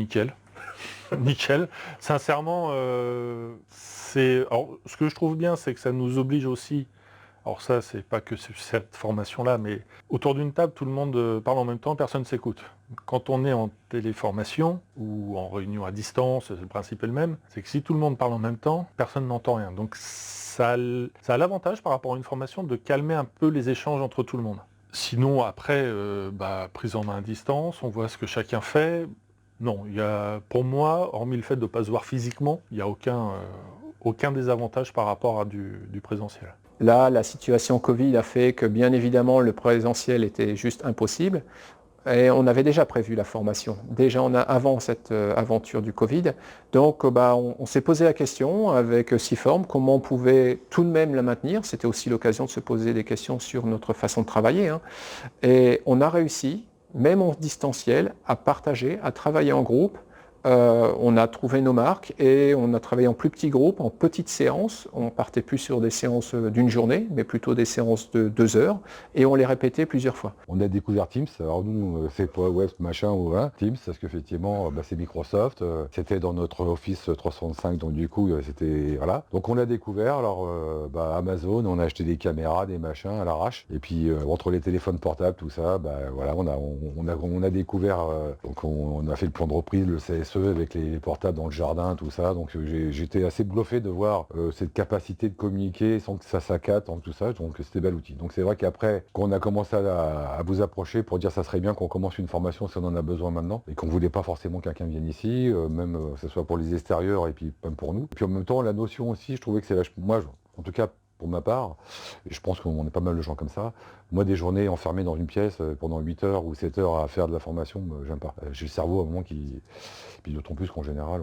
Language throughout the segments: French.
nickel. Nickel. Sincèrement, alors, ce que je trouve bien, c'est que ça nous oblige aussi. Alors ça, c'est pas que cette formation-là, mais autour d'une table, tout le monde parle en même temps, personne ne s'écoute. Quand on est en téléformation ou en réunion à distance, le principe est le même, c'est que si tout le monde parle en même temps, personne n'entend rien. Donc ça a l'avantage par rapport à une formation de calmer un peu les échanges entre tout le monde. Sinon, après, prise en main à distance, on voit ce que chacun fait. Non, pour moi, hormis le fait de ne pas se voir physiquement, il n'y a aucun désavantage par rapport à du présentiel. Là, la situation Covid a fait que, bien évidemment, le présentiel était juste impossible. Et on avait déjà prévu la formation, déjà avant cette aventure du Covid. Donc on s'est posé la question avec Siform, comment on pouvait tout de même la maintenir. C'était aussi l'occasion de se poser des questions sur notre façon de travailler. Et on a réussi, même en distanciel, à partager, à travailler en groupe. On a trouvé nos marques et on a travaillé en plus petits groupes, en petites séances. On partait plus sur des séances d'une journée, mais plutôt des séances de 2 heures, et on les répétait plusieurs fois. On a découvert Teams. Alors nous, c'est pas Web machin ou Teams, parce qu'effectivement, c'est Microsoft. C'était dans notre Office 365, donc du coup, c'était voilà. Donc on l'a découvert. Alors Amazon, on a acheté des caméras, des machins à l'arrache. Et puis entre les téléphones portables, tout ça, voilà, on a découvert. Donc on a fait le plan de reprise, le CSE avec les portables dans le jardin, tout ça. Donc j'étais assez bluffé de voir cette capacité de communiquer sans que ça saccade, sans tout ça. Donc c'était bel outil. Donc c'est vrai qu'après, quand on a commencé à vous approcher pour dire ça serait bien qu'on commence une formation si on en a besoin maintenant, et qu'on voulait pas forcément que quelqu'un vienne ici, même que ce soit pour les extérieurs et puis même pour nous. Et puis en même temps, la notion aussi, je trouvais que c'est moi, en tout cas pour ma part, et je pense qu'on est pas mal de gens comme ça, moi des journées enfermées dans une pièce pendant 8 heures ou 7 heures à faire de la formation, j'aime pas. J'ai le cerveau à un moment qui... Puis d'autant plus qu'en général,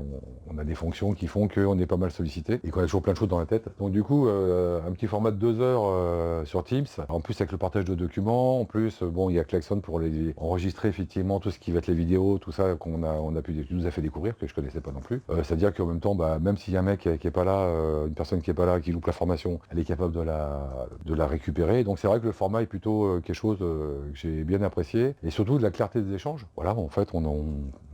on a des fonctions qui font qu'on est pas mal sollicité et qu'on a toujours plein de choses dans la tête. Donc du coup, un petit format de 2 heures sur Teams, en plus avec le partage de documents, en plus, il y a Klaxon pour enregistrer effectivement tout ce qui va être les vidéos, tout ça qui nous a fait découvrir, que je connaissais pas non plus. C'est-à-dire qu'en même temps, même s'il y a un mec qui est pas là, une personne qui est pas là, qui loupe la formation, elle est capable de la récupérer. Donc c'est vrai que le format est plutôt quelque chose que j'ai bien apprécié, et surtout de la clarté des échanges. Voilà, en fait, on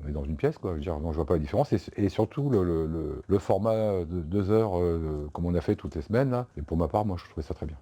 est dans une pièce, quoi. Je veux dire, non, je vois pas la différence. Et surtout le format de 2 heures, comme on a fait toutes les semaines, là. Et pour ma part, moi, je trouvais ça très bien.